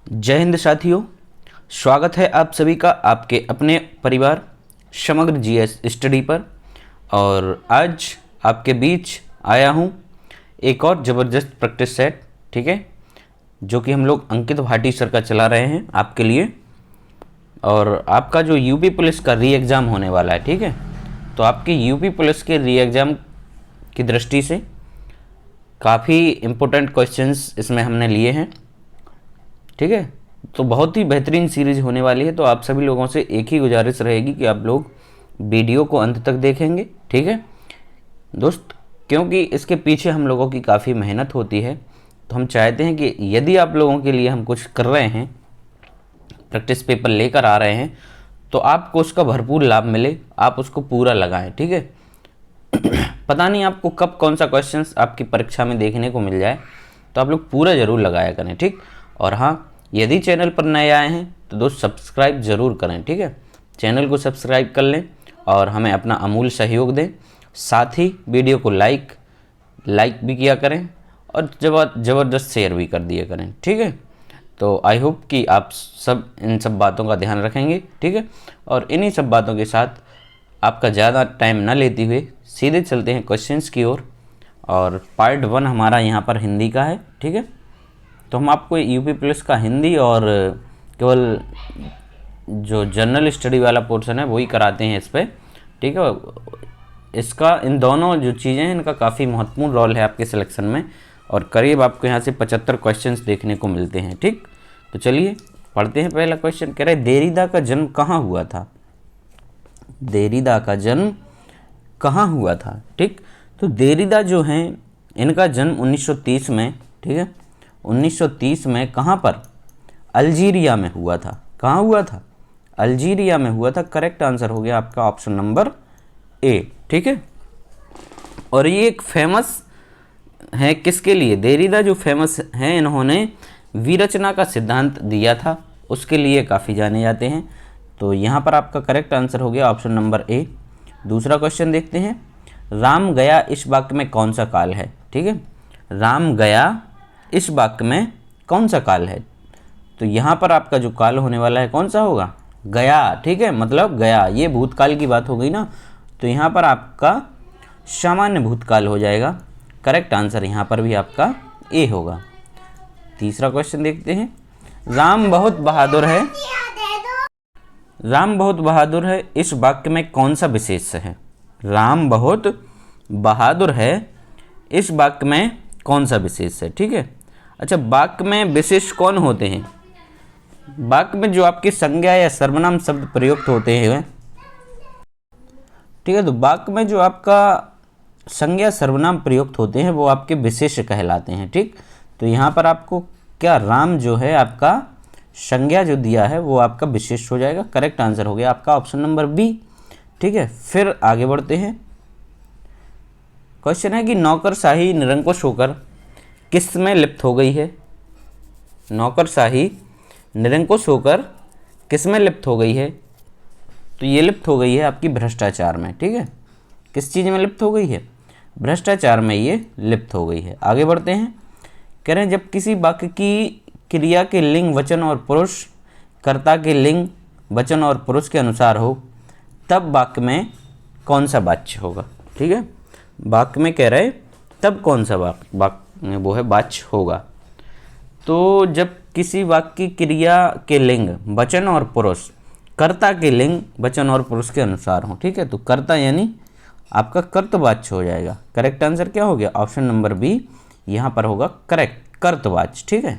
जय हिंद साथियों, स्वागत है आप सभी का आपके अपने परिवार समग्र जीएस स्टडी पर। और आज आपके बीच आया हूँ एक और ज़बरदस्त प्रैक्टिस सेट, ठीक है, जो कि हम लोग अंकित भाटी सर का चला रहे हैं आपके लिए। और आपका जो यूपी पुलिस का री एग्ज़ाम होने वाला है, ठीक है, तो आपके यूपी पुलिस के री एग्ज़ाम की दृष्टि से काफ़ी इम्पोर्टेंट क्वेश्चंस इसमें हमने लिए हैं, ठीक है। तो बहुत ही बेहतरीन सीरीज होने वाली है। तो आप सभी लोगों से एक ही गुजारिश रहेगी कि आप लोग वीडियो को अंत तक देखेंगे, ठीक है दोस्त, क्योंकि इसके पीछे हम लोगों की काफ़ी मेहनत होती है। तो हम चाहते हैं कि यदि आप लोगों के लिए हम कुछ कर रहे हैं, प्रैक्टिस पेपर लेकर आ रहे हैं, तो आपको उसका भरपूर लाभ मिले, आप उसको पूरा लगाएं, ठीक है। पता नहीं आपको कब कौन सा क्वेश्चंस आपकी परीक्षा में देखने को मिल जाए, तो आप लोग पूरा ज़रूर लगाया करें, ठीक। और हाँ, यदि चैनल पर नए आए हैं तो दोस्त सब्सक्राइब ज़रूर करें, ठीक है। चैनल को सब्सक्राइब कर लें और हमें अपना अमूल्य सहयोग दें। साथ ही वीडियो को लाइक भी किया करें और ज़बरदस्त शेयर भी कर दिया करें, ठीक है। तो आई होप कि आप सब इन सब बातों का ध्यान रखेंगे, ठीक है। और इन्हीं सब बातों के साथ आपका ज़्यादा टाइम न लेते हुए सीधे चलते हैं क्वेश्चंस की ओर। और पार्ट 1 हमारा यहाँ पर हिंदी का है, ठीक है। तो हम आपको यूपी पुलिस का हिंदी और केवल जो जनरल स्टडी वाला पोर्शन है वही कराते हैं इस पर, ठीक है। इसका इन दोनों जो चीज़ें हैं इनका काफ़ी महत्वपूर्ण रोल है आपके सिलेक्शन में। और करीब आपको यहाँ से 75 क्वेश्चंस देखने को मिलते हैं, ठीक। तो चलिए पढ़ते हैं। पहला क्वेश्चन कह रहे हैं, देरीदा का जन्म कहाँ हुआ था? देरीदा का जन्म कहाँ हुआ था, ठीक। तो देरीदा जो हैं इनका जन्म 1930 में, ठीक है, 1930 में कहाँ पर? अल्जीरिया में हुआ था। कहाँ हुआ था? अल्जीरिया में हुआ था। करेक्ट आंसर हो गया आपका ऑप्शन नंबर ए, ठीक है। और ये एक फेमस है किसके लिए? देरीदा जो फेमस हैं, इन्होंने विरचना का सिद्धांत दिया था, उसके लिए काफ़ी जाने जाते हैं। तो यहाँ पर आपका करेक्ट आंसर हो गया ऑप्शन नंबर ए। दूसरा क्वेश्चन देखते हैं, राम गया इस वाक्य में कौन सा काल है, ठीक है। राम गया इस वाक्य में कौन सा काल है? तो यहाँ पर आपका जो काल होने वाला है कौन सा होगा? गया, ठीक है, मतलब गया, ये भूतकाल की बात हो गई ना, तो यहाँ पर आपका सामान्य भूतकाल हो जाएगा। करेक्ट आंसर यहाँ पर भी आपका ए होगा। तीसरा क्वेश्चन देखते हैं, राम बहुत बहादुर है, राम बहुत बहादुर है इस वाक्य में कौन सा विशेष है? राम बहुत बहादुर है इस वाक्य में कौन सा विशेष है, ठीक है। अच्छा, वाक्य में विशेष कौन होते हैं? वाक्य में जो आपकी संज्ञा या सर्वनाम शब्द प्रयुक्त होते हैं, ठीक है, तो वाक्य में जो आपका संज्ञा सर्वनाम प्रयुक्त होते हैं वो आपके विशेष कहलाते हैं, ठीक। तो यहाँ पर आपको क्या, राम जो है आपका संज्ञा जो दिया है वो आपका विशेष हो जाएगा। करेक्ट आंसर हो गया आपका ऑप्शन नंबर बी, ठीक है। फिर आगे बढ़ते हैं। क्वेश्चन है कि नौकरशाही निरंकुश होकर किस में लिप्त हो गई है? नौकरशाही निरंकुश होकर किस में लिप्त हो गई है? तो ये लिप्त हो गई है आपकी भ्रष्टाचार में, ठीक है। किस चीज़ में लिप्त हो गई है? भ्रष्टाचार में ये लिप्त हो गई है। आगे बढ़ते हैं। कह रहे हैं, जब किसी वाक्य की क्रिया के लिंग वचन और पुरुष कर्ता के लिंग वचन और पुरुष के अनुसार हो तब वाक्य में कौन सा वाच्य होगा, ठीक है। वाक्य में कह रहे तब कौन सा वाक्य वो है वाच्य होगा। तो जब किसी वाक्य की क्रिया के लिंग वचन और पुरुष कर्ता के लिंग वचन और पुरुष के अनुसार हो, ठीक है, तो कर्ता यानी आपका कर्तवाच्य हो जाएगा। करेक्ट आंसर क्या हो गया? ऑप्शन नंबर बी यहाँ पर होगा करेक्ट, कर्तवाच्य, ठीक है।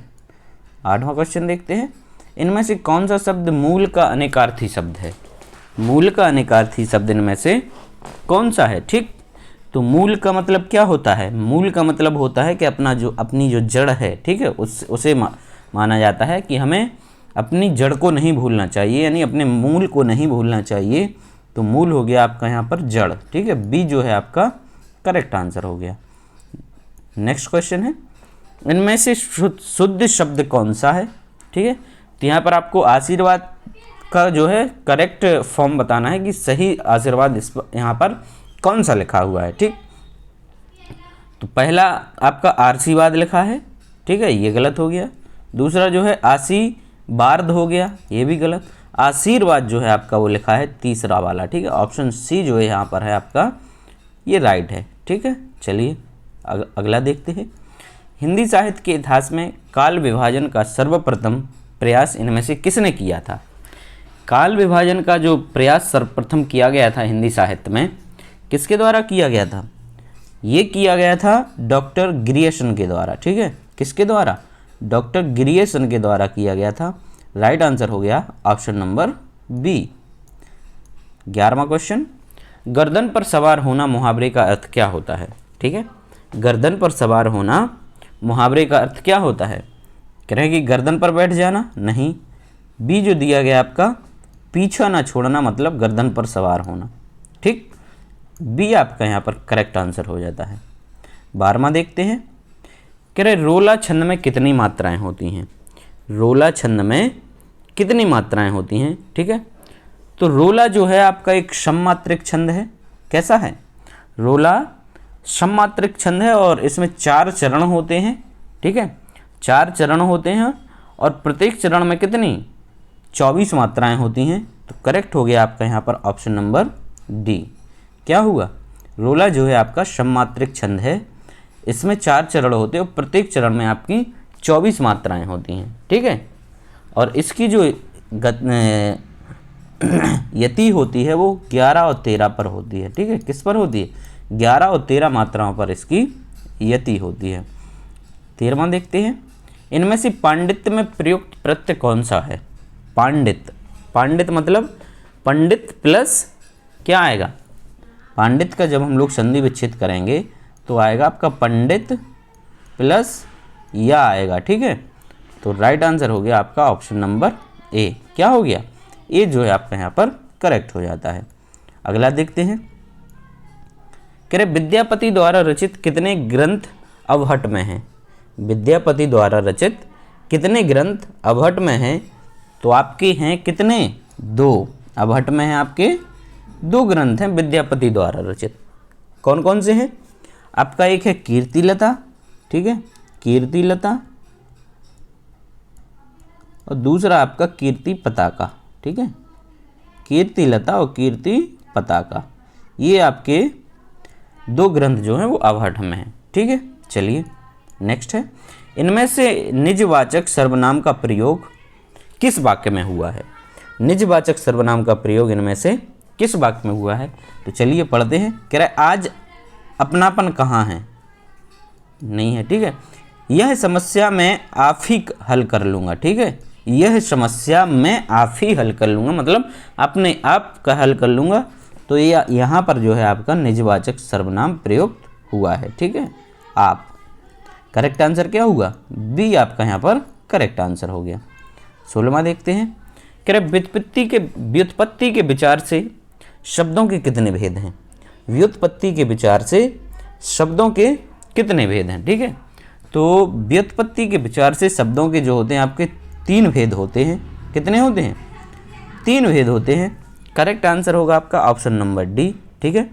8वां क्वेश्चन देखते हैं, इनमें से कौन सा शब्द मूल का अनेकार्थी शब्द है? मूल का अनेकार्थी शब्द इनमें से कौन सा है, ठीक। तो मूल का मतलब क्या होता है? मूल का मतलब होता है कि अपनी जो जड़ है, ठीक है, उसे माना जाता है कि हमें अपनी जड़ को नहीं भूलना चाहिए, यानी अपने मूल को नहीं भूलना चाहिए। तो मूल हो गया आपका यहाँ पर जड़, ठीक है। बी जो है आपका करेक्ट आंसर हो गया। नेक्स्ट क्वेश्चन है, इनमें से शुद्ध शब्द कौन सा है, ठीक है। तो यहाँ पर आपको आशीर्वाद का जो है करेक्ट फॉर्म बताना है कि सही आशीर्वाद इस यहाँ पर कौन सा लिखा हुआ है, ठीक। तो पहला आपका आशीर्वाद लिखा है, ठीक है, ये गलत हो गया। दूसरा जो है आशीर्वाद हो गया, ये भी गलत। आशीर्वाद जो है आपका वो लिखा है तीसरा वाला, ठीक है। ऑप्शन सी जो है यहाँ पर है आपका, ये राइट है, ठीक है। चलिए अगला देखते हैं। हिंदी साहित्य के इतिहास में काल विभाजन का सर्वप्रथम प्रयास इनमें से किसने किया था? काल विभाजन का जो प्रयास सर्वप्रथम किया गया था हिंदी साहित्य में, किसके द्वारा किया गया था? ये किया गया था डॉक्टर ग्रियर्सन के द्वारा, ठीक है। किसके द्वारा? डॉक्टर ग्रियर्सन के द्वारा किया गया था। राइट आंसर हो गया ऑप्शन नंबर बी। 11वां क्वेश्चन, गर्दन पर सवार होना मुहावरे का अर्थ क्या होता है? ठीक है, गर्दन पर सवार होना मुहावरे का अर्थ क्या होता है? कह रहे हैं कि गर्दन पर बैठ जाना, नहीं। बी जो दिया गया आपका, पीछा ना छोड़ना मतलब गर्दन पर सवार होना, ठीक। बी आपका यहाँ पर करेक्ट आंसर हो जाता है। 12वां देखते हैं। कह रहे रोला छंद में कितनी मात्राएं होती हैं? रोला छंद में कितनी मात्राएं होती हैं? ठीक है, तो रोला जो है आपका एक सममात्रिक छंद है। कैसा है? रोला सममात्रिक छंद है और इसमें 4 चरण होते हैं, ठीक है। 4 चरण होते हैं और प्रत्येक चरण में कितनी? 24 मात्राएं होती हैं। तो करेक्ट हो गया आपका यहाँ पर ऑप्शन नंबर डी। क्या हुआ? रोला जो है आपका सममात्रिक छंद है, इसमें 4 चरण होते हैं और प्रत्येक चरण में आपकी 24 मात्राएं होती हैं, ठीक है। और इसकी जो यति होती है वो 11 और 13 पर होती है, ठीक है। किस पर होती है? 11 और 13 मात्राओं पर इसकी यति होती है। 13वां देखते हैं। इनमें से पांडित्य में प्रयुक्त प्रत्यय कौन सा है? पांडित, पांडित मतलब पंडित प्लस क्या आएगा? पांडित का जब हम लोग संधि विच्छेद करेंगे तो आएगा आपका पंडित प्लस या आएगा, ठीक है। तो राइट आंसर हो गया आपका ऑप्शन नंबर ए। क्या हो गया? ए जो है आपका यहाँ पर करेक्ट हो जाता है। अगला देखते हैं। कह रहे विद्यापति द्वारा रचित कितने ग्रंथ अवहट में हैं? विद्यापति द्वारा रचित कितने ग्रंथ अवहट में हैं? तो आपके हैं कितने? 2 अवहट में हैं आपके 2 ग्रंथ हैं विद्यापति द्वारा रचित। कौन कौन से हैं? आपका एक है कीर्तिलता, ठीक है, कीर्तिलता, और दूसरा आपका कीर्ति पताका, ठीक है। कीर्तिलता और कीर्ति पताका, ये आपके 2 ग्रंथ जो हैं वो अवहट में हैं, ठीक है। चलिए नेक्स्ट है। इनमें से निजवाचक सर्वनाम का प्रयोग किस वाक्य में हुआ है? निजवाचक सर्वनाम का प्रयोग इनमें से किस वाक्य में हुआ है? तो चलिए पढ़ते हैं। कह रहा है आज अपनापन कहाँ है? नहीं है, ठीक है। यह समस्या मैं आप ही हल कर लूँगा, ठीक है। यह समस्या मैं आप ही हल कर लूँगा मतलब अपने आप का हल कर लूँगा। तो ये यहाँ पर जो है आपका निजवाचक सर्वनाम प्रयुक्त हुआ है, ठीक है। आप करेक्ट आंसर क्या होगा? बी आपका यहाँ पर करेक्ट आंसर हो गया। 16वां देखते हैं। कह रहे व्युत्पत्ति के विचार से शब्दों के कितने भेद हैं? व्युत्पत्ति के विचार से शब्दों के कितने भेद हैं? ठीक है, तो व्युत्पत्ति के विचार से शब्दों के जो होते हैं आपके 3 भेद होते हैं। कितने होते हैं? 3 भेद होते हैं। करेक्ट आंसर होगा आपका ऑप्शन नंबर डी, ठीक है।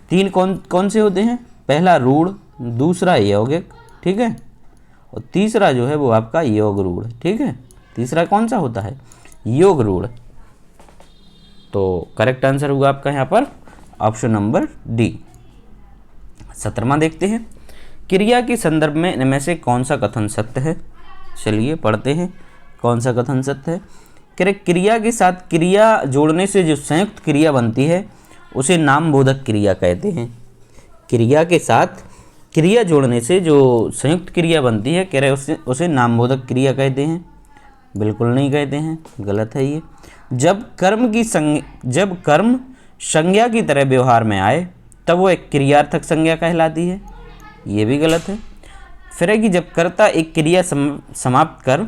3 कौन से होते हैं? पहला रूढ़, दूसरा यौगिक, ठीक है, और तीसरा जो है वो आपका योग रूढ़, ठीक है। तीसरा कौन सा होता है? योग रूढ़। तो करेक्ट आंसर होगा आपका यहाँ पर ऑप्शन नंबर डी। 17वां देखते हैं। क्रिया के संदर्भ में इनमें से कौन सा कथन सत्य है? चलिए पढ़ते हैं कौन सा कथन सत्य है। क्रिया के साथ क्रिया जोड़ने से जो संयुक्त क्रिया बनती है उसे नामबोधक क्रिया कहते हैं। क्रिया के साथ क्रिया जोड़ने से जो संयुक्त क्रिया बनती है, कह रहे उसे नामबोधक क्रिया कहते हैं। बिल्कुल नहीं कहते हैं, गलत है ये। जब कर्म संज्ञा की तरह व्यवहार में आए तब वो एक क्रियार्थक संज्ञा कहलाती है, ये भी गलत है। फिर है कि जब कर्ता एक क्रिया समाप्त कर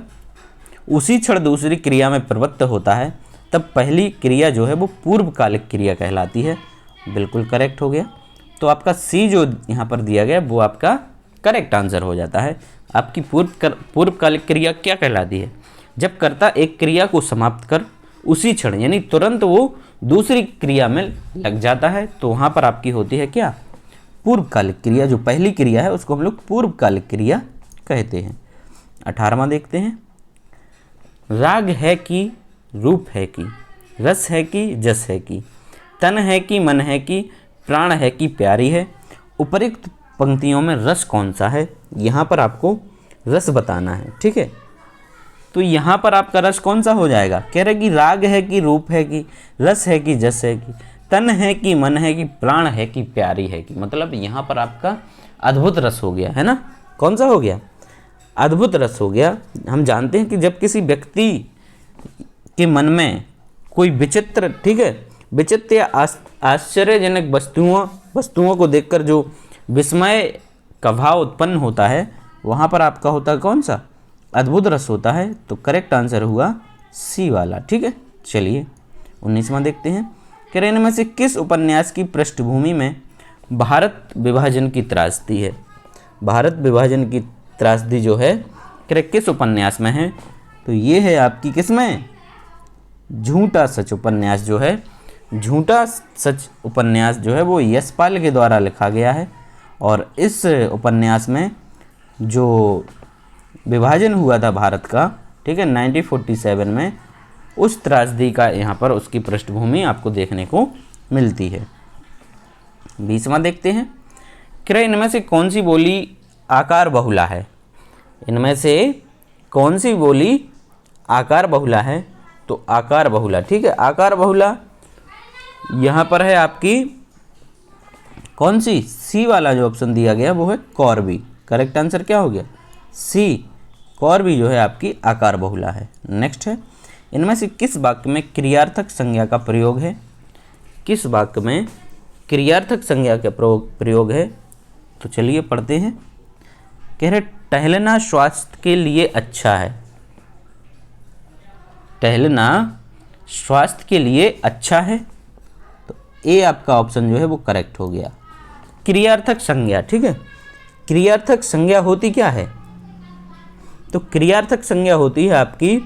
उसी क्षण दूसरी क्रिया में प्रवृत्त होता है तब पहली क्रिया जो है वो पूर्वकालिक क्रिया कहलाती है। बिल्कुल करेक्ट हो गया। तो आपका सी जो यहाँ पर दिया गया वो आपका करेक्ट आंसर हो जाता है। आपकी पूर्वकालिक क्रिया क्या कहलाती है? जब कर्ता एक क्रिया को समाप्त कर उसी क्षण यानी तुरंत वो दूसरी क्रिया में लग जाता है, तो वहाँ पर आपकी होती है क्या? पूर्वकालिक क्रिया। जो पहली क्रिया है उसको हम लोग पूर्वकालिक क्रिया कहते हैं। 18वां देखते हैं। राग है कि रूप है कि, रस है कि जस है कि, तन है कि मन है कि, प्राण है कि प्यारी है। उपरोक्त पंक्तियों में रस कौन सा है? यहाँ पर आपको रस बताना है, ठीक है। तो यहाँ पर आपका रस कौन सा हो जाएगा? कह रहे कि राग है कि रूप है कि, रस है कि जस है कि, तन है कि मन है कि, प्राण है कि प्यारी है कि। मतलब यहाँ पर आपका अद्भुत रस हो गया है ना। कौन सा हो गया? अद्भुत रस हो गया। हम जानते हैं कि जब किसी व्यक्ति के मन में कोई विचित्र, ठीक है, विचित्र या आश्चर्यजनक वस्तुओं को देखकर जो विस्मय का भाव उत्पन्न होता है, वहाँ पर आपका होता है कौन सा? अद्भुत रस होता है। तो करेक्ट आंसर हुआ सी वाला, ठीक है। चलिए 19वां देखते हैं। कह रहे इनमें से किस उपन्यास की पृष्ठभूमि में भारत विभाजन की त्रासदी है? भारत विभाजन की त्रासदी जो है कह रहे किस उपन्यास में है? तो ये है आपकी किसमें? झूठा सच उपन्यास जो है, झूठा सच उपन्यास जो है वो यशपाल के द्वारा लिखा गया है। और इस उपन्यास में जो विभाजन हुआ था भारत का, ठीक है, 1947 में, उस त्रासदी का यहाँ पर उसकी पृष्ठभूमि आपको देखने को मिलती है। 20वां देखते हैं। कह रहे इनमें से कौन सी बोली आकार बहुला है? इनमें से कौन सी बोली आकार बहुला है? तो आकार बहुला, ठीक है, आकार बहुला यहाँ पर है आपकी कौन सी? सी वाला जो ऑप्शन दिया गया वो है कौरवी। करेक्ट आंसर क्या हो गया? सी, कौरवी जो है आपकी आकार बहुला है। नेक्स्ट है, इनमें से किस वाक्य में क्रियार्थक संज्ञा का प्रयोग है? किस वाक्य में क्रियार्थक संज्ञा का प्रयोग है? तो चलिए पढ़ते हैं। कह रहे टहलना स्वास्थ्य के लिए अच्छा है। टहलना स्वास्थ्य के लिए अच्छा है। तो ए आपका ऑप्शन जो है वो करेक्ट हो गया। क्रियार्थक संज्ञा, ठीक है, क्रियार्थक संज्ञा होती क्या है? तो क्रियार्थक संज्ञा होती है आपकी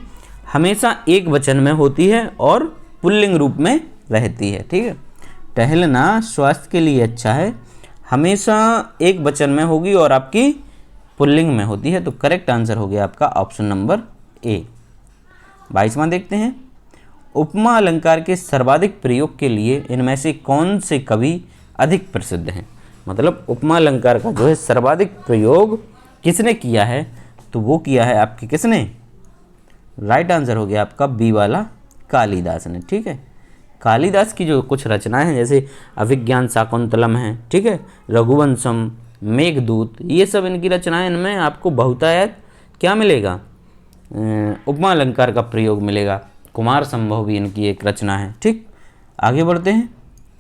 हमेशा एक वचन में होती है और पुल्लिंग रूप में रहती है, ठीक है। टहलना स्वास्थ्य के लिए अच्छा है, हमेशा एक वचन में होगी और आपकी पुल्लिंग में होती है। तो करेक्ट आंसर हो गया आपका ऑप्शन नंबर ए। 22वां देखते हैं। उपमा अलंकार के सर्वाधिक प्रयोग के लिए इनमें से कौन से कवि अधिक प्रसिद्ध हैं? मतलब उपमा अलंकार का जो है सर्वाधिक प्रयोग किसने किया है? तो वो किया है आपके किसने? राइट आंसर हो गया आपका बी वाला, कालिदास ने, ठीक है। कालिदास की जो कुछ रचनाएं हैं जैसे अभिज्ञान शाकुंतलम है, ठीक है, रघुवंशम, मेघदूत, ये सब इनकी रचनाएं, इनमें आपको बहुतायत क्या मिलेगा? उपमा अलंकार का प्रयोग मिलेगा। कुमार संभव भी इनकी एक रचना है, ठीक। आगे बढ़ते हैं,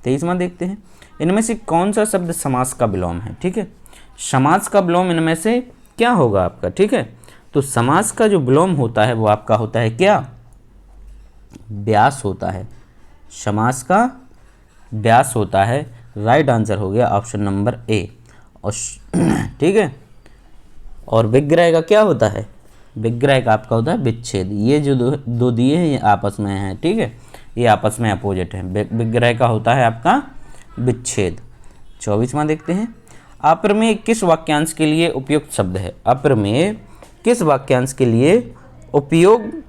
23वां देखते हैं। इनमें से कौन सा शब्द समास का विलोम है? ठीक है, समास का विलोम इनमें से क्या होगा आपका? ठीक है, तो समास का जो विलोम होता है वो आपका होता है क्या? व्यास होता है। समास का व्यास होता है। राइट आंसर हो गया ऑप्शन नंबर ए। और ठीक है, और विग्रह का क्या होता है? विग्रह का आपका होता है विच्छेद। ये जो दो दिए हैं ये आपस में हैं, ठीक है, ये आपस में अपोजिट है। विग्रह का होता है आपका विच्छेद। 24वां देखते हैं। अप्रमेय किस वाक्यांश के लिए उपयुक्त शब्द है? अप्रमेय किस वाक्यांश के लिए उपयुक्त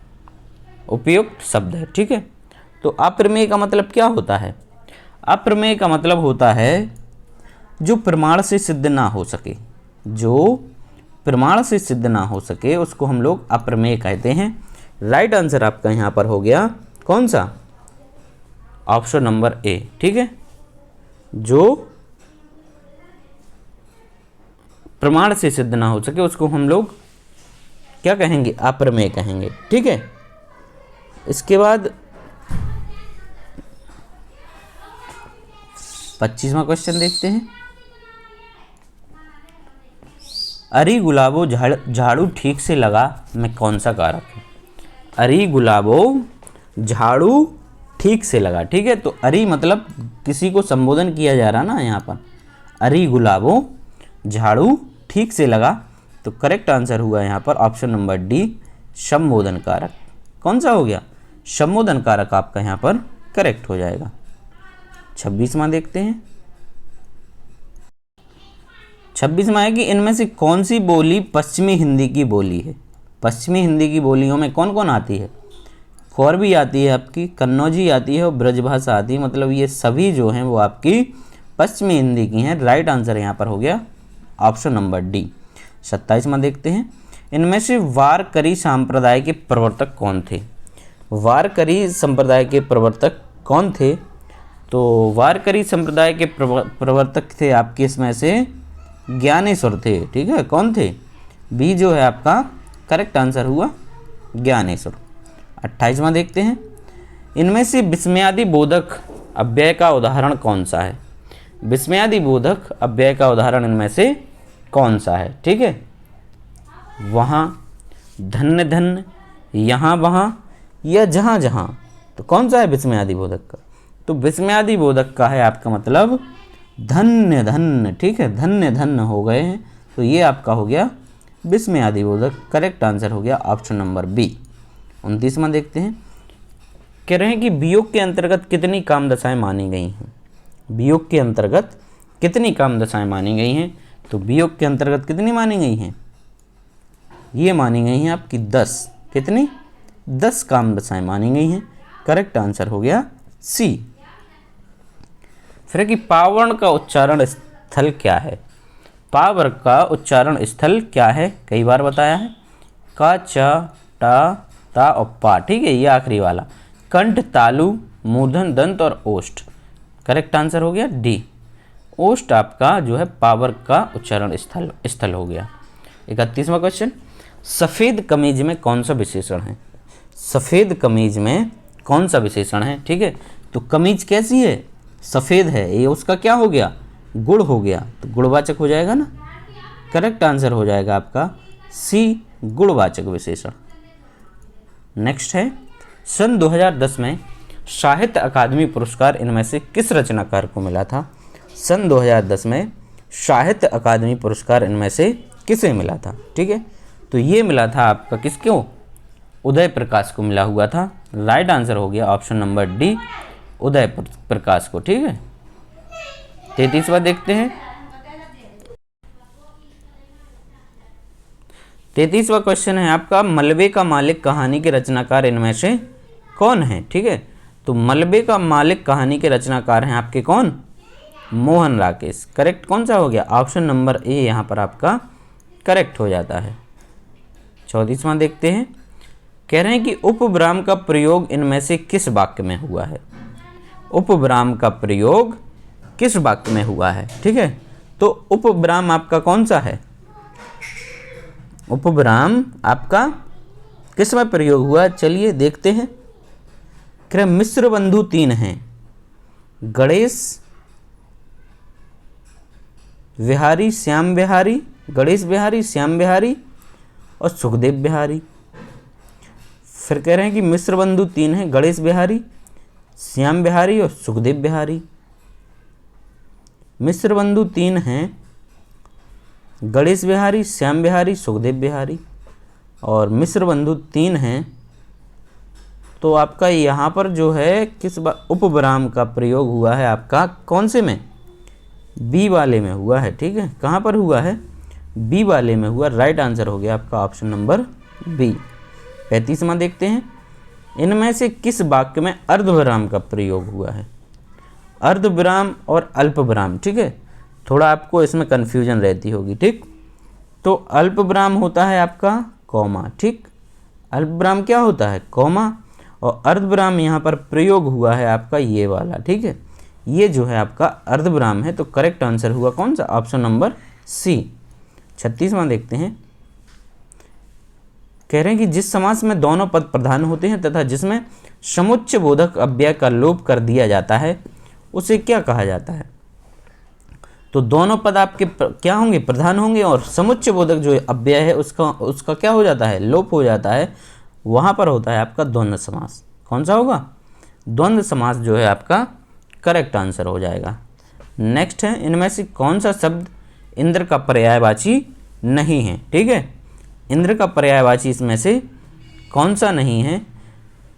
शब्द है? ठीक है, तो अप्रमेय का मतलब क्या होता है? अप्रमेय का मतलब होता है जो प्रमाण से सिद्ध ना हो सके। जो प्रमाण से सिद्ध ना हो सके उसको हम लोग अप्रमेय कहते हैं। राइट आंसर आपका यहाँ पर हो गया कौन सा? ऑप्शन नंबर ए, ठीक है, जो प्रमाण से सिद्ध ना हो सके उसको हम लोग क्या कहेंगे? अप्रमेय कहेंगे, ठीक है। इसके बाद 25वां क्वेश्चन देखते हैं। अरे गुलाबो झाड़ू ठीक से लगा में कौन सा कारक है? अरे गुलाबो झाड़ू ठीक से लगा, ठीक है, तो अरे मतलब किसी को संबोधन किया जा रहा ना यहाँ पर। अरे गुलाबो झाड़ू ठीक से लगा, तो करेक्ट आंसर हुआ यहाँ पर ऑप्शन नंबर डी, संबोधन कारक। कौन सा हो गया? संबोधन कारक आपका यहाँ पर करेक्ट हो जाएगा। 26वां देखते हैं। 26वां है कि इनमें से कौन सी बोली पश्चिमी हिंदी की बोली है? पश्चिमी हिंदी की बोलियों में कौन कौन आती है? कोरबी आती है आपकी, कन्नौजी आती है और ब्रजभाषा आती है। मतलब ये सभी जो हैं वो आपकी पश्चिमी हिंदी की हैं। राइट आंसर यहाँ पर हो गया ऑप्शन नंबर डी। 27वां देखते हैं, इनमें से वारकरी संप्रदाय के प्रवर्तक कौन थे? वारकरी संप्रदाय के प्रवर्तक कौन थे? तो वारकरी संप्रदाय के प्रवर्तक थे आपके इसमें से ज्ञानेश्वर थे। ठीक है, कौन थे? बी जो है आपका करेक्ट आंसर हुआ ज्ञानेश्वर। 28वां देखते हैं, इनमें से विस्मयादि बोधक अव्यय का उदाहरण कौन सा है? विस्मयादि बोधक अव्यय का उदाहरण इनमें से कौन सा है? ठीक है, वहाँ, धन्य धन्य, यहाँ वहाँ या जहाँ जहाँ। तो कौन सा है विस्मयादि बोधक का? तो विस्मयादि बोधक का है आपका मतलब धन्य धन्य। ठीक है, धन्य धन्य हो गए हैं, तो ये आपका हो गया विस्मयादि बोधक। करेक्ट आंसर हो गया ऑप्शन नंबर बी। 29वां देखते हैं, कह रहे हैं कि वियोग के अंतर्गत कितनी काम दशाएं मानी गई हैं? वियोग के अंतर्गत कितनी काम दशाएं मानी गई हैं? तो वियोग के अंतर्गत कितनी मानी गई हैं? ये मानी गई हैं आपकी 10। कितनी? 10 काम दशाएं मानी गई हैं। करेक्ट आंसर हो गया सी। फिर कि पावर्ण का उच्चारण स्थल क्या है? पावर का उच्चारण स्थल क्या है? कई बार बताया है, का, चा, टा, ता और पा। ठीक है, ये आखिरी वाला, कंठ, तालु, मूर्धन, दंत और ओष्ठ। करेक्ट आंसर हो गया डी। ओष्ठ आपका जो है पावर का उच्चारण स्थल हो गया। 31वां क्वेश्चन, सफ़ेद कमीज में कौन सा विशेषण है? सफ़ेद कमीज में कौन सा विशेषण है? ठीक है, तो कमीज कैसी है? सफ़ेद है, ये उसका क्या हो गया? गुण हो गया, तो गुणवाचक हो जाएगा ना। करेक्ट आंसर हो जाएगा आपका सी, गुणवाचक विशेषण। नेक्स्ट है, सन 2010 में साहित्य अकादमी पुरस्कार इनमें से किस रचनाकार को मिला था? सन 2010 में साहित्य अकादमी पुरस्कार इनमें से किसे मिला था? ठीक है, तो ये मिला था आपका किसको? उदय प्रकाश को मिला हुआ था। राइट आंसर हो गया option number D, Uday Prakash को। ठीक है, 33वां देखते हैं। 33वां क्वेश्चन है आपका, मलबे का मालिक कहानी के रचनाकार इनमें से कौन है? ठीक है, तो मलबे का मालिक कहानी के रचनाकार हैं आपके कौन? मोहन राकेश। करेक्ट कौन सा हो गया? ऑप्शन नंबर ए यहाँ पर आपका करेक्ट हो जाता है। 34वां देखते हैं, कह रहे हैं कि उपविराम का प्रयोग इनमें से किस वाक्य में हुआ है? उपविराम का प्रयोग किस वाक्य में हुआ है? ठीक है, तो उपविराम आपका कौन सा है? उपविराम आपका किस में प्रयोग हुआ? चलिए देखते हैं। कह मिश्र बंधु 3 हैं, गणेश बिहारी, श्याम बिहारी, गणेश बिहारी, श्याम बिहारी और सुखदेव बिहारी। फिर कह रहे हैं कि मिश्र बंधु 3 हैं, गणेश बिहारी, श्याम बिहारी और सुखदेव बिहारी। मिश्र बंधु 3 हैं, गणेश बिहारी, श्याम बिहारी, सुखदेव बिहारी और मिश्र बंधु 3 हैं। तो आपका यहाँ पर जो है किस उपविराम का प्रयोग हुआ है आपका कौन से में? बी वाले में हुआ है। ठीक है, कहाँ पर हुआ है? बी वाले में हुआ। राइट आंसर हो गया आपका ऑप्शन नंबर बी। 35वां देखते हैं, इनमें से किस वाक्य में अर्धविराम का प्रयोग हुआ है? अर्धविराम और अल्पविराम। ठीक है, थोड़ा आपको इसमें कन्फ्यूजन रहती होगी। ठीक, तो अल्पविराम होता है आपका कॉमा। ठीक, अल्पविराम क्या होता है? कॉमा। और अर्धविराम यहाँ पर प्रयोग हुआ है आपका ये वाला। ठीक है, ये जो है आपका अर्धविराम है, तो करेक्ट आंसर हुआ कौन सा? Option number C. 36वां देखते हैं, कह रहे हैं कि जिस समास में दोनों पद प्रधान होते हैं तथा जिसमें समुच्चय बोधक अव्यय का लोप कर दिया जाता है उसे क्या कहा जाता है? तो दोनों पद आपके क्या होंगे? प्रधान होंगे और समुच्चय बोधक जो अव्यय है उसका क्या हो जाता है? लोप हो जाता है। वहाँ पर होता है आपका द्वंद्व समास। कौन सा होगा? द्वंद्व समास जो है आपका करेक्ट आंसर हो जाएगा। नेक्स्ट है, इनमें से कौन सा शब्द इंद्र का पर्यायवाची नहीं है? ठीक है, इंद्र का पर्यायवाची इसमें से कौन सा नहीं है?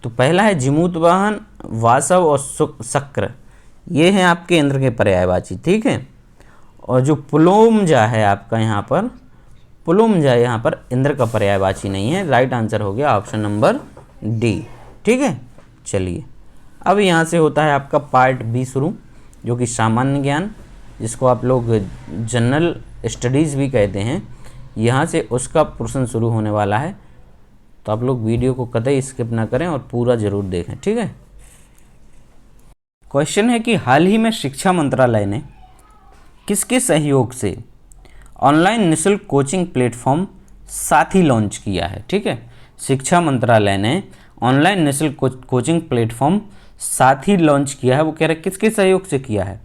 तो पहला है जिमूतवाहन, वासव और शक्र, ये हैं आपके इंद्र के पर्यायवाची। ठीक है, और जो पुलोमजा है आपका यहाँ पर पुलुमजा यहाँ पर इंद्र का पर्यायवाची नहीं है। राइट आंसर हो गया ऑप्शन नंबर डी। ठीक है, चलिए अब यहाँ से होता है आपका पार्ट बी शुरू, जो कि सामान्य ज्ञान, जिसको आप लोग जनरल स्टडीज़ भी कहते हैं। यहाँ से उसका प्रश्न शुरू होने वाला है, तो आप लोग वीडियो को कतई स्किप ना करें और पूरा ज़रूर देखें। ठीक है, क्वेश्चन है कि हाल ही में शिक्षा मंत्रालय ने किसके सहयोग से ऑनलाइन निःशुल्क कोचिंग प्लेटफॉर्म साथी लॉन्च किया है। ठीक है, शिक्षा मंत्रालय ने ऑनलाइन निःशुल्क कोचिंग प्लेटफॉर्म साथी लॉन्च किया है। वो कह रहे किसके सहयोग से किया है,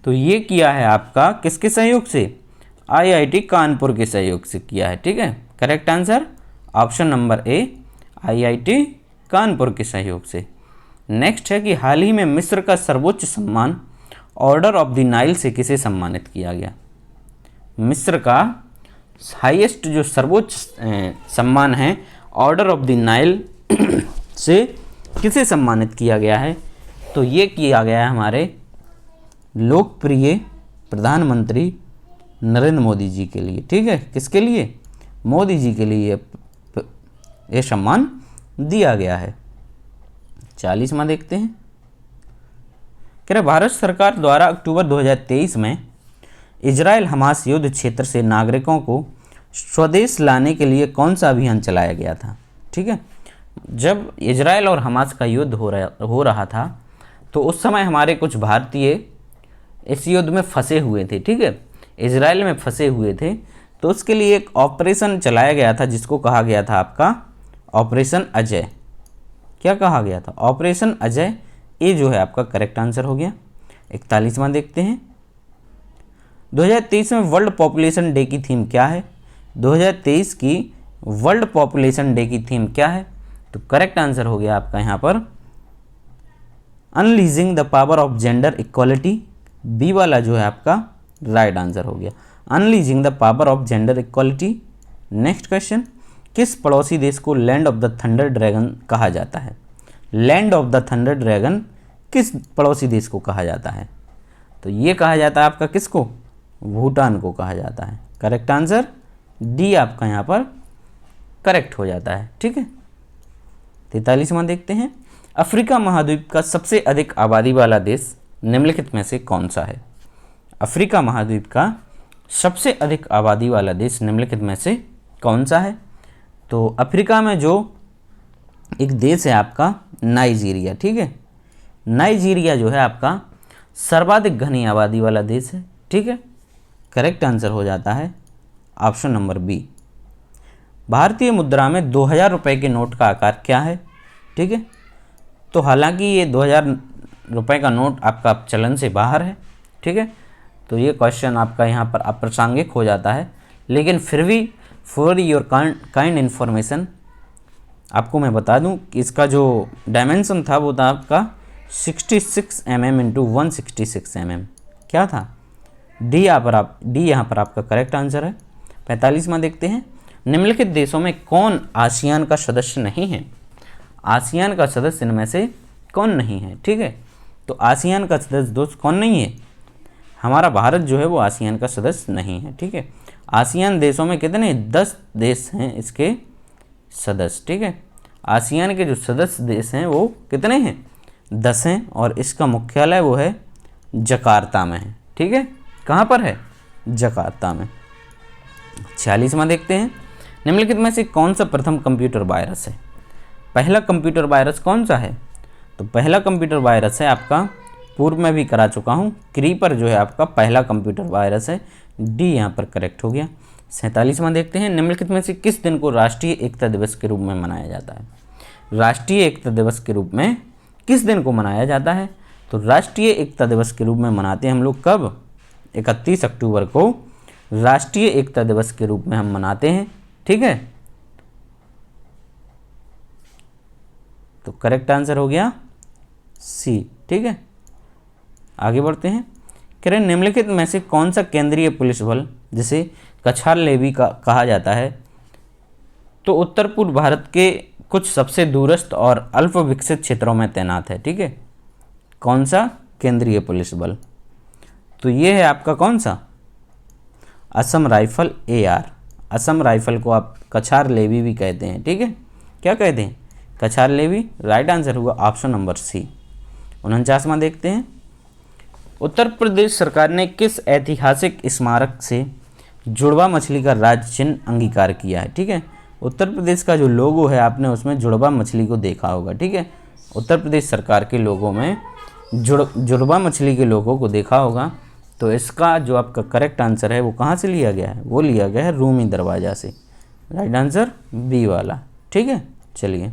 तो ये किया है आपका किसके सहयोग से, आईआईटी कानपुर के सहयोग से किया है। ठीक है, correct answer option number A, IIT Kanpur के सहयोग से। नेक्स्ट है कि हाल ही में मिस्र का सर्वोच्च सम्मान ऑर्डर ऑफ द नाइल से किसे सम्मानित किया गया। मिस्र का हाईएस्ट जो सर्वोच्च सम्मान है ऑर्डर ऑफ द नाइल से किसे सम्मानित किया गया है, तो ये किया गया है हमारे लोकप्रिय प्रधानमंत्री नरेंद्र मोदी जी के लिए। ठीक है, किसके लिए, मोदी जी के लिए ये सम्मान दिया गया है। 40वां देखते हैं, कह रहे भारत सरकार द्वारा अक्टूबर 2023 में इजराइल हमास युद्ध क्षेत्र से नागरिकों को स्वदेश लाने के लिए कौन सा अभियान चलाया गया था। ठीक है, जब इजराइल और हमास का युद्ध हो रहा था, तो उस समय हमारे कुछ भारतीय इस युद्ध में फंसे हुए थे। ठीक है, इजराइल में फंसे हुए थे, तो उसके लिए एक ऑपरेशन चलाया गया था, जिसको कहा गया था आपका ऑपरेशन अजय। क्या कहा गया था, ऑपरेशन अजय। ये जो है आपका करेक्ट आंसर हो गया। 41वां देखते हैं, 2023 में वर्ल्ड पॉपुलेशन डे की थीम क्या है। 2023 की वर्ल्ड पॉपुलेशन डे की थीम क्या है, तो करेक्ट आंसर हो गया आपका यहाँ पर unleashing the power of gender equality. B वाला जो है आपका राइट आंसर हो गया, unleashing the power of gender equality. Next question, किस पड़ोसी देश को land of the thunder dragon कहा जाता है। Land of the thunder dragon किस पड़ोसी देश को कहा जाता है, तो ये कहा जाता है आपका किसको, भूटान को कहा जाता है। करेक्ट आंसर डी आपका यहाँ पर करेक्ट हो जाता है। ठीक है, 43वां देखते हैं, अफ्रीका महाद्वीप का सबसे अधिक आबादी वाला देश निम्नलिखित में से कौन सा है। अफ्रीका महाद्वीप का सबसे अधिक आबादी वाला देश निम्नलिखित में से कौन सा है, तो अफ्रीका में जो एक देश है आपका नाइजीरिया। ठीक है, नाइजीरिया जो है आपका सर्वाधिक घनी आबादी वाला देश है। ठीक है, करेक्ट आंसर हो जाता है ऑप्शन नंबर बी। भारतीय मुद्रा में 2000 रुपये के नोट का आकार क्या है। ठीक है, तो हालांकि ये 2000 रुपये का नोट आपका चलन से बाहर है। ठीक है, तो ये क्वेश्चन आपका यहाँ पर अप्रासंगिक हो जाता है, लेकिन फिर भी फॉर योर काइंड इन्फॉर्मेशन आपको मैं बता दूं कि इसका जो डायमेंशन था वो था आपका 66 mm इंटू 166 mm। क्या था, डी यहाँ पर आपका करेक्ट आंसर है। 45वां देखते हैं, निम्नलिखित देशों में कौन आसियान का सदस्य नहीं है। आसियान का सदस्य इनमें से कौन नहीं है। ठीक है, तो आसियान का सदस्य दोस्त कौन नहीं है, हमारा भारत जो है वो आसियान का सदस्य नहीं है। ठीक है, आसियान देशों में कितने 10 देश हैं इसके सदस्य। ठीक है, आसियान के जो सदस्य देश हैं वो कितने हैं, 10 हैं, और इसका मुख्यालय वो है जकार्ता में है। ठीक है, कहाँ पर है, जकार्ता में। 46वां देखते हैं, निम्नलिखित में से कौन सा प्रथम कंप्यूटर वायरस है। पहला कंप्यूटर वायरस कौन सा है, तो पहला कंप्यूटर वायरस है आपका, पूर्व में भी करा चुका हूँ, क्रीपर जो है आपका पहला कंप्यूटर वायरस है। डी यहाँ पर करेक्ट हो गया। 47वां देखते हैं, निम्नलिखित में से किस दिन को राष्ट्रीय एकता दिवस के रूप में मनाया जाता है। राष्ट्रीय एकता दिवस के रूप में किस दिन को मनाया जाता है, तो राष्ट्रीय एकता दिवस के रूप में मनाते हैं हम लोग कब, 31 अक्टूबर को राष्ट्रीय एकता दिवस के रूप में हम मनाते हैं। ठीक है, तो करेक्ट आंसर हो गया सी। ठीक है, आगे बढ़ते हैं, कह रहे निम्नलिखित में से कौन सा केंद्रीय पुलिस बल जिसे कछार लेवी का कहा जाता है, तो उत्तर पूर्व भारत के कुछ सबसे दूरस्थ और अल्प विकसित क्षेत्रों में तैनात है। ठीक है, कौन सा केंद्रीय पुलिस बल, तो ये है आपका कौन सा, Assam rifle AR, Assam rifle को आप कछार लेवी भी कहते हैं, ठीक है। क्या कहते हैं? कछार लेवी। राइट आंसर होगा ऑप्शन नंबर सी। 49वां देखते हैं। उत्तर प्रदेश सरकार ने किस ऐतिहासिक स्मारक से जुड़वा मछली का राज्य चिन्ह अंगीकार किया है? ठीक है, उत्तर प्रदेश का जो लोगो है आपने उसमें जुड़वा मछली को देखा होगा, ठीक है। उत्तर प्रदेश सरकार के लोगों में जुड़वा मछली के लोगों को देखा होगा। तो इसका जो आपका करेक्ट आंसर है वो कहाँ से लिया गया है? वो लिया गया है रूमी दरवाज़ा से। राइट आंसर बी वाला, ठीक है। चलिए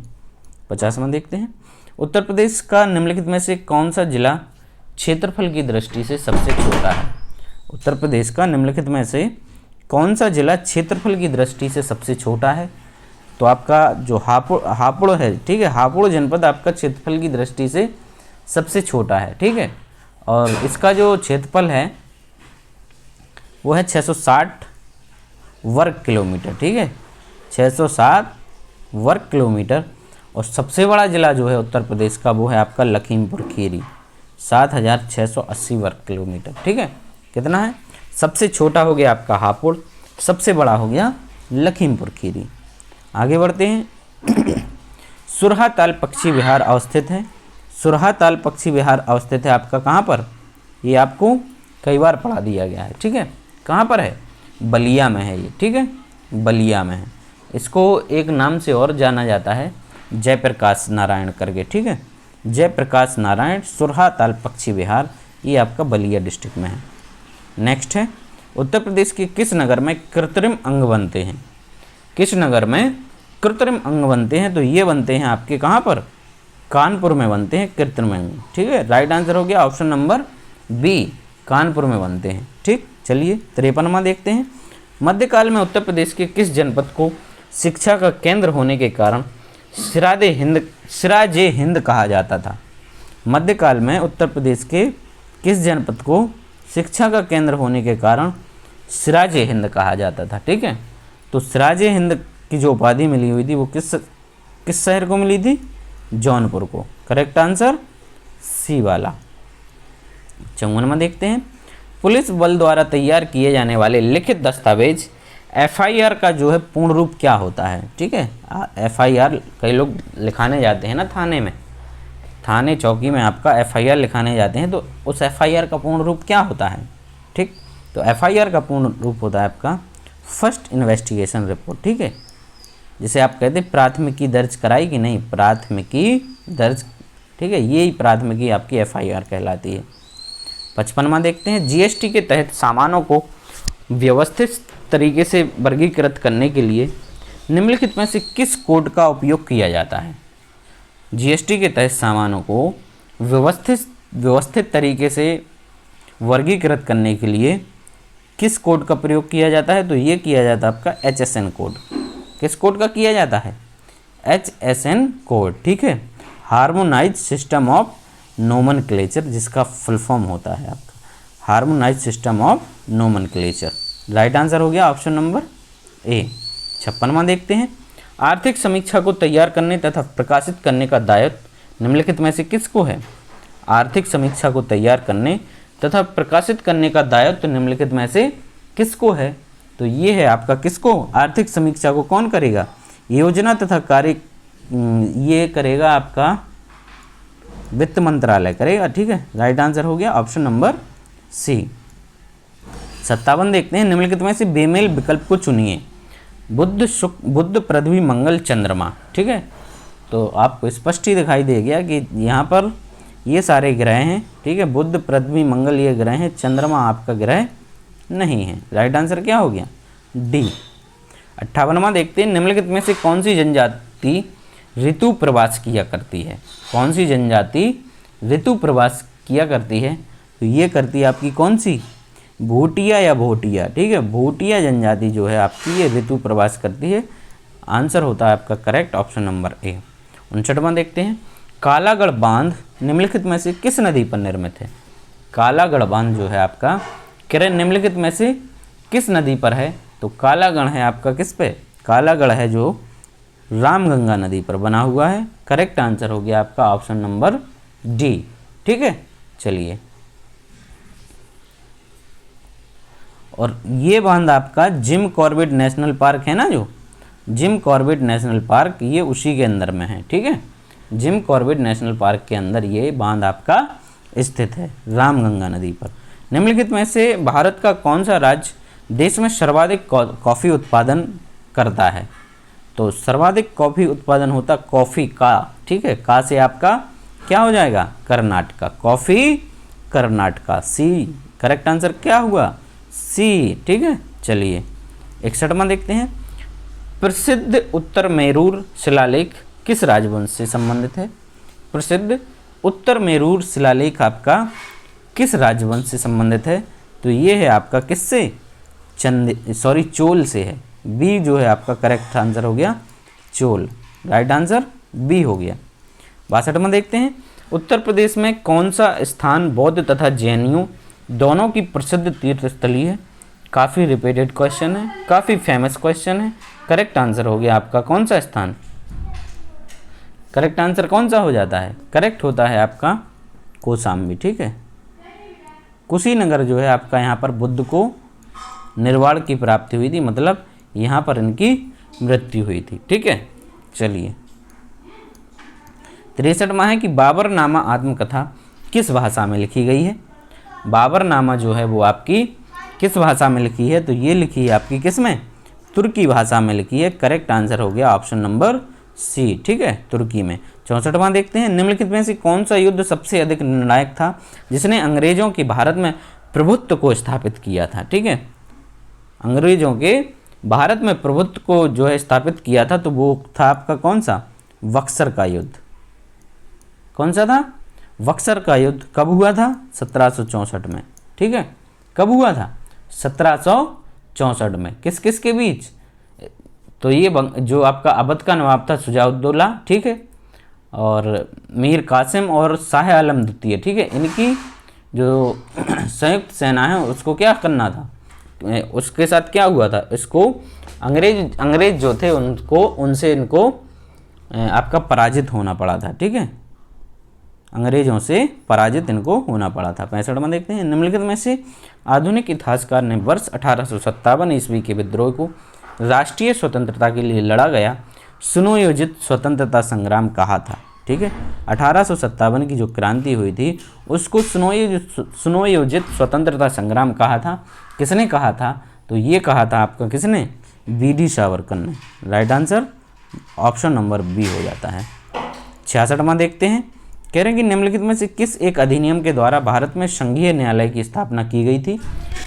50वां देखते हैं। उत्तर प्रदेश का निम्नलिखित में से कौन सा जिला क्षेत्रफल की दृष्टि से सबसे छोटा है? उत्तर प्रदेश का निम्नलिखित में से कौन सा जिला क्षेत्रफल की दृष्टि से सबसे छोटा है? तो आपका जो हापुड़ है, ठीक है, हापुड़ जनपद आपका क्षेत्रफल की दृष्टि से सबसे छोटा है, ठीक है। और इसका जो क्षेत्रफल है वो है 660 वर्ग किलोमीटर, ठीक है, 660 वर्ग किलोमीटर। और सबसे बड़ा ज़िला जो है उत्तर प्रदेश का वो है आपका लखीमपुर खीरी, 7680 वर्ग किलोमीटर, ठीक है। कितना है? सबसे छोटा हो गया आपका हापुड़, सबसे बड़ा हो गया लखीमपुर खीरी। आगे बढ़ते हैं। सुरहा ताल पक्षी विहार अवस्थित है। सुरहा ताल पक्षी विहार अवस्थित है आपका कहाँ पर? ये आपको कई बार पढ़ा दिया गया है, ठीक है। कहाँ पर है? बलिया में है ये, ठीक है, बलिया में है। इसको एक नाम से और जाना जाता है, जयप्रकाश नारायण करके, ठीक है, जयप्रकाश नारायण सुरहा ताल पक्षी विहार, ये आपका बलिया डिस्ट्रिक्ट में है। नेक्स्ट है, उत्तर प्रदेश के किस नगर में कृत्रिम अंग बनते हैं? किस नगर में कृत्रिम अंग बनते हैं? तो ये बनते हैं आपके कहाँ पर? कानपुर में बनते हैं कृत्रिम अंग, ठीक है। राइट आंसर हो गया ऑप्शन नंबर बी, कानपुर में बनते हैं, ठीक। चलिए 53वां देखते हैं। मध्यकाल में उत्तर प्रदेश के किस जनपद को शिक्षा का केंद्र होने के कारण सिराजे हिंद कहा जाता था? मध्यकाल में उत्तर प्रदेश के किस जनपद को शिक्षा का केंद्र होने के कारण सिराजे हिंद कहा जाता था, ठीक है। तो सिराजे हिंद की जो उपाधि मिली हुई थी वो किस शहर को मिली थी? जौनपुर को। करेक्ट आंसर सी वाला। 54वां देखते हैं। पुलिस बल द्वारा तैयार किए जाने वाले लिखित दस्तावेज एफआईआर का जो है पूर्ण रूप क्या होता है? ठीक है, एफआईआर कई लोग लिखाने जाते हैं ना थाने में, थाने चौकी में आपका एफआईआर लिखाने जाते हैं, तो उस एफआईआर का पूर्ण रूप क्या होता है? ठीक, तो एफआईआर का पूर्ण रूप होता है आपका फर्स्ट इन्वेस्टिगेशन रिपोर्ट, ठीक है, जिसे आप कहते हैं प्राथमिकी दर्ज कराई कि नहीं, प्राथमिकी दर्ज, ठीक है, यही प्राथमिकी आपकी एफआईआर कहलाती है। 55वां देखते हैं। जीएसटी के तहत सामानों को व्यवस्थित तरीके से वर्गीकृत करने के लिए निम्नलिखित में से किस कोड का उपयोग किया जाता है? जीएसटी के तहत सामानों को व्यवस्थित तरीके से वर्गीकृत करने के लिए किस कोड का प्रयोग किया जाता है? तो ये किया जाता है आपका HSN कोड। किस कोड का किया जाता है? HSN कोड, ठीक है, हार्मोनाइज सिस्टम ऑफ नोमेनक्लेचर, जिसका फुल फॉर्म होता है आपका harmonise system of nomenclature. Right answer हो गया ऑप्शन नंबर ए। 56वां देखते हैं। आर्थिक समीक्षा को तैयार करने तथा प्रकाशित करने का दायित्व निम्नलिखित में से किसको है? आर्थिक समीक्षा को तैयार करने तथा प्रकाशित करने का दायित्व निम्नलिखित में से किसको है? तो ये है आपका किसको? आर्थिक समीक्षा को कौन करेगा? योजना तथा कार्य, ये करेगा आपका वित्त मंत्रालय करेगा, ठीक है। राइट आंसर हो गया ऑप्शन नंबर सी। 57 देखते हैं। निम्नलिखित में से बेमेल विकल्प को चुनिए। बुध पृथ्वी मंगल चंद्रमा, ठीक है, तो आपको स्पष्ट ही दिखाई दे गया कि यहाँ पर ये सारे ग्रह हैं, ठीक है, बुध पृथ्वी मंगल ये ग्रह हैं, चंद्रमा आपका ग्रह नहीं है। राइट आंसर क्या हो गया? डी। 58वां देखते हैं। निम्नलिखित में से कौन सी जनजाति ऋतु प्रवास किया करती है? कौन सी जनजाति ऋतु प्रवास किया करती है? तो ये करती है आपकी कौन सी? भूटिया या भोटिया, ठीक है, भूटिया जनजाति जो है आपकी ये ऋतु प्रवास करती है। आंसर होता है आपका करेक्ट ऑप्शन नंबर ए। 59वां देखते हैं। कालागढ़ बांध निम्नलिखित में से किस नदी पर निर्मित है? कालागढ़ बांध जो है आपका किरण निम्नलिखित में से किस नदी पर है? तो कालागढ़ है आपका किस पे? कालागढ़ है जो रामगंगा नदी पर बना हुआ है। करेक्ट आंसर हो गया आपका ऑप्शन नंबर डी, ठीक है। चलिए और ये बांध आपका जिम कॉर्बेट नेशनल पार्क है ना, जो जिम कॉर्बेट नेशनल पार्क, ये उसी के अंदर में है। ठीक है, जिम कॉर्बेट नेशनल पार्क के अंदर ये बांध आपका स्थित है, रामगंगा नदी पर। निम्नलिखित में से भारत का कौन सा राज्य देश में सर्वाधिक कॉफ़ी उत्पादन करता है? तो सर्वाधिक कॉफ़ी उत्पादन होता कॉफ़ी का, ठीक है, का से आपका क्या हो जाएगा? Karnataka. Coffee Karnataka, C correct answer क्या हुआ? सी। ठीक है, चलिए 61वां देखते हैं। प्रसिद्ध उत्तर मेरूर शिलालेख किस राजवंश से संबंधित है? प्रसिद्ध उत्तर मेरूर शिलालेख आपका किस राजवंश से संबंधित है? तो ये है आपका किससे? चोल से है। बी जो है आपका करेक्ट आंसर हो गया, चोल। राइट आंसर बी हो गया। 62वां देखते हैं। उत्तर प्रदेश में कौन सा स्थान बौद्ध तथा जैनियों दोनों की प्रसिद्ध तीर्थ स्थली है? काफ़ी रिपीटेड क्वेश्चन है, काफ़ी फेमस क्वेश्चन है। करेक्ट आंसर हो गया आपका कौन सा स्थान? करेक्ट आंसर कौन सा हो जाता है? करेक्ट होता है आपका कौशाम्बी। ठीक है, कुशीनगर जो है आपका, यहाँ पर बुद्ध को निर्वाण की प्राप्ति हुई थी, मतलब यहाँ पर इनकी मृत्यु हुई थी। ठीक है, चलिए 63वां है कि बाबरनामा आत्मकथा किस भाषा में लिखी गई है? बाबरनामा जो है वो आपकी किस भाषा में लिखी है? तो ये लिखी है आपकी किस में? तुर्की भाषा में लिखी है। करेक्ट आंसर हो गया ऑप्शन नंबर सी। ठीक है, तुर्की में। 64वां देखते हैं। निम्नलिखित में से कौन सा युद्ध सबसे अधिक निर्णायक था जिसने अंग्रेजों की भारत में प्रभुत्व को स्थापित किया था? ठीक है, अंग्रेजों के भारत में प्रभुत्व को जो है स्थापित किया था, तो वो था आपका कौन सा? बक्सर का युद्ध। कौन सा था? बक्सर का युद्ध। कब हुआ था? 1764 में। ठीक है, कब हुआ था? 1764 में। किस किस के बीच? तो ये जो आपका अवध का नवाब था शुजाउद्दौला, ठीक है, और मीर कासिम और शाह आलम द्वितीय, ठीक है, इनकी जो संयुक्त सेना है उसको क्या करना था, उसके साथ क्या हुआ था, इसको अंग्रेज जो थे उनको उनसे इनको आपका पराजित होना पड़ा था। ठीक है, अंग्रेजों से पराजित इनको होना पड़ा था। 65वां देखते हैं। निम्नलिखित में से आधुनिक इतिहासकार ने वर्ष 1857 ईस्वी के विद्रोह को राष्ट्रीय स्वतंत्रता के लिए लड़ा गया सुनियोजित स्वतंत्रता संग्राम कहा था? ठीक है, 1857 की जो क्रांति हुई थी उसको सुनियोजित स्वतंत्रता संग्राम कहा था। किसने कहा था? तो ये कहा था आपका किसने? बी.डी. सावरकर ने। Right answer option number B हो जाता है। 66वां देखते हैं। कह रहे हैं कि निम्नलिखित में से किस एक अधिनियम के द्वारा भारत में संघीय न्यायालय की स्थापना की गई थी?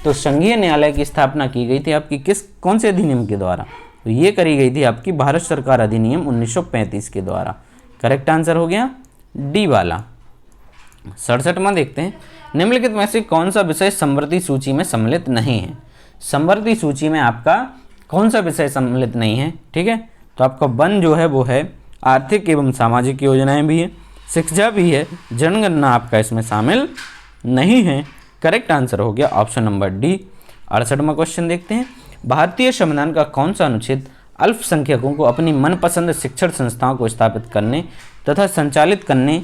तो संघीय न्यायालय की स्थापना की गई थी आपकी कौन से अधिनियम के द्वारा? तो ये करी गई थी आपकी भारत सरकार अधिनियम 1935 के द्वारा। करेक्ट आंसर हो गया डी वाला। 67वां देखते हैं। निम्नलिखित में से कौन सा विषय समवर्ती सूची में सम्मिलित नहीं है? समवर्ती सूची में आपका कौन सा विषय सम्मिलित नहीं है? ठीक है, तो आपका वन जो है वो है आर्थिक एवं सामाजिक योजनाएं भी है, शिक्षा भी है, जनगणना आपका इसमें शामिल नहीं है। करेक्ट आंसर हो गया ऑप्शन नंबर डी। 68वां क्वेश्चन देखते हैं। भारतीय संविधान का कौन सा अनुच्छेद अल्पसंख्यकों को अपनी मनपसंद शिक्षण संस्थाओं को स्थापित करने तथा संचालित करने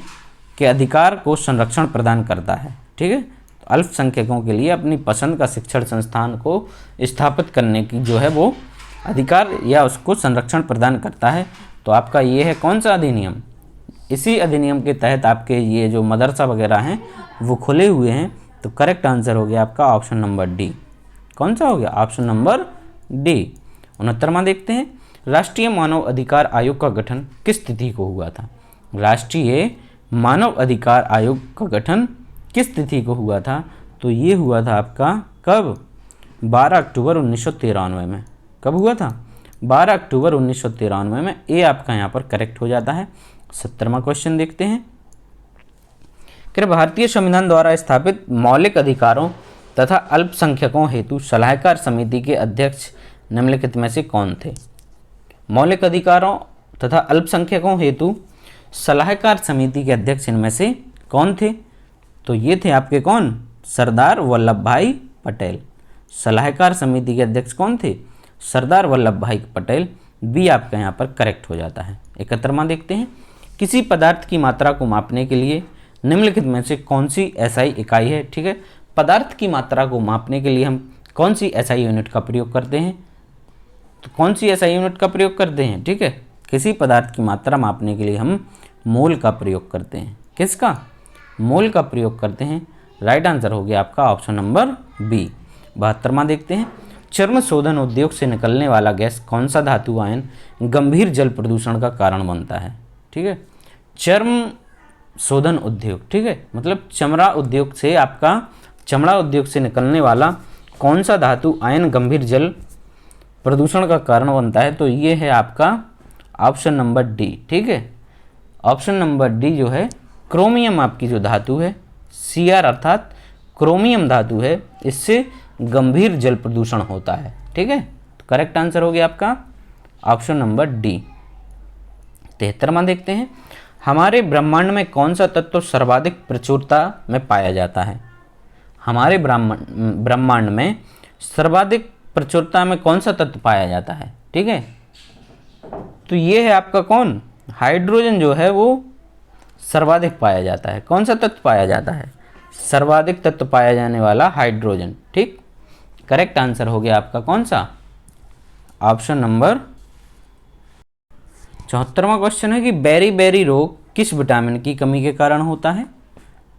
के अधिकार को संरक्षण प्रदान करता है? ठीक है, तो अल्पसंख्यकों के लिए अपनी पसंद का शिक्षण संस्थान को स्थापित करने की जो है वो अधिकार या उसको संरक्षण प्रदान करता है। तो आपका ये है कौन सा अधिनियम? इसी अधिनियम के तहत आपके ये जो मदरसा वगैरह हैं वो खुले हुए हैं। तो करेक्ट आंसर हो गया आपका ऑप्शन नंबर डी। कौन सा हो गया? Option number D. 69वां देखते हैं। राष्ट्रीय मानव अधिकार आयोग का गठन किस तिथि को हुआ था? राष्ट्रीय मानव अधिकार आयोग का गठन किस तिथि को हुआ था? तो ये हुआ था आपका कब? 12 अक्टूबर 1993 में। कब हुआ था? 12 अक्टूबर 1993 में। ए आपका यहाँ पर करेक्ट हो जाता है। 70वां क्वेश्चन देखते हैं। कि भारतीय संविधान द्वारा स्थापित मौलिक अधिकारों तथा अल्पसंख्यकों हेतु सलाहकार समिति के अध्यक्ष निम्नलिखित में से कौन थे? मौलिक अधिकारों तथा अल्पसंख्यकों हेतु सलाहकार समिति के अध्यक्ष इनमें से कौन थे? तो ये थे आपके कौन? सरदार वल्लभ भाई पटेल। सलाहकार समिति के अध्यक्ष कौन थे? सरदार वल्लभ भाई पटेल। बी आपका यहाँ पर करेक्ट हो जाता है। 71वां देखते हैं। किसी पदार्थ की मात्रा को मापने के लिए निम्नलिखित में से कौन सी एसआई इकाई है? ठीक है, पदार्थ की मात्रा को मापने के लिए हम कौन सी एसआई यूनिट का प्रयोग करते हैं? तो कौन सी एसआई यूनिट का प्रयोग करते हैं? ठीक है, किसी पदार्थ की मात्रा मापने के लिए हम मोल का प्रयोग करते हैं। किसका? मोल का प्रयोग करते हैं। राइट आंसर हो गया आपका ऑप्शन नंबर बी। 72वां देखते हैं, चर्म शोधन उद्योग से निकलने वाला गैस कौन सा धातु आयन गंभीर जल प्रदूषण का कारण बनता है? ठीक है, चर्म शोधन उद्योग, ठीक है, मतलब चमड़ा उद्योग से, आपका चमड़ा उद्योग से निकलने वाला कौन सा धातु आयन गंभीर जल प्रदूषण का कारण बनता है? तो ये है आपका ऑप्शन नंबर डी। ठीक है, ऑप्शन नंबर डी जो है, क्रोमियम आपकी जो धातु है, Cr अर्थात क्रोमियम धातु है, इससे गंभीर जल प्रदूषण होता है। ठीक है, तो करेक्ट आंसर हो गया आपका ऑप्शन नंबर डी। 73वां देखते हैं, हमारे ब्रह्मांड में कौन सा तत्व सर्वाधिक प्रचुरता में पाया जाता है? हमारे ब्रह्मांड में सर्वाधिक प्रचुरता में कौन सा तत्व पाया जाता है? ठीक है, तो ये है आपका कौन? हाइड्रोजन जो है वो सर्वाधिक पाया जाता है। कौन सा तत्व पाया जाता है? सर्वाधिक तत्व पाया जाने वाला हाइड्रोजन। ठीक, करेक्ट आंसर हो गया आपका कौन सा? Option number. 74वां क्वेश्चन है कि बेरी बेरी रोग किस विटामिन की कमी के कारण होता है?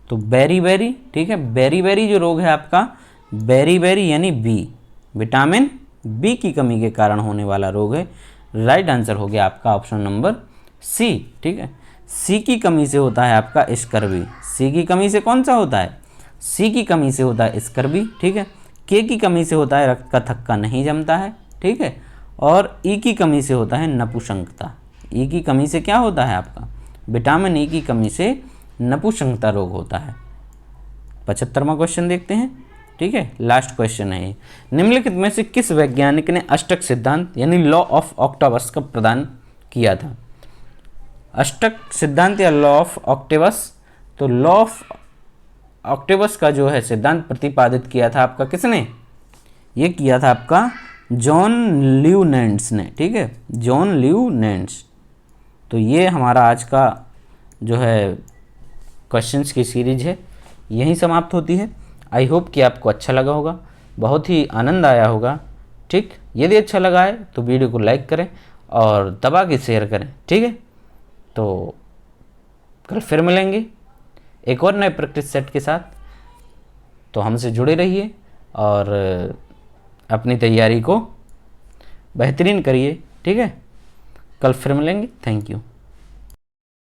तो बेरी बेरी, ठीक है, बेरी बेरी जो रोग है आपका, बेरी बेरी यानी बी, विटामिन बी की कमी के कारण होने वाला रोग है। राइट आंसर हो गया आपका ऑप्शन नंबर सी। ठीक है, सी की कमी से होता है आपका स्कर्वी। सी की कमी से कौन सा होता है? सी की कमी से होता है स्कर्वी। ठीक है, के की कमी से होता है रक्त का थक्का नहीं जमता है। ठीक है, और ई की कमी से होता है नपुंसकता। ई की कमी से क्या होता है आपका? विटामिन ई की कमी से नपुंसकता रोग होता है। 75वां क्वेश्चन देखते हैं। ठीक है, लास्ट क्वेश्चन है ये, निम्नलिखित में से किस वैज्ञानिक ने अष्टक सिद्धांत यानी लॉ ऑफ ऑक्टावस का प्रदान किया था? अष्टक सिद्धांत या लॉ ऑफ ऑक्टेवस, तो लॉ ऑफ ऑक्टेवस का जो है सिद्धांत प्रतिपादित किया था आपका किसने? ये किया था आपका जॉन ल्यूनेंट्स ने। ठीक है, जॉन ल्यूनेंट्स। तो ये हमारा आज का जो है क्वेश्चंस की सीरीज है यहीं समाप्त होती है। आई होप कि आपको अच्छा लगा होगा, बहुत ही आनंद आया होगा। ठीक, यदि अच्छा लगा है तो वीडियो को लाइक करें और दबा के शेयर करें। ठीक है, तो कल फिर मिलेंगे एक और नए प्रैक्टिस सेट के साथ। तो हमसे जुड़े रहिए और अपनी तैयारी को बेहतरीन करिए। ठीक है, कल फिर मिलेंगे। Thank you.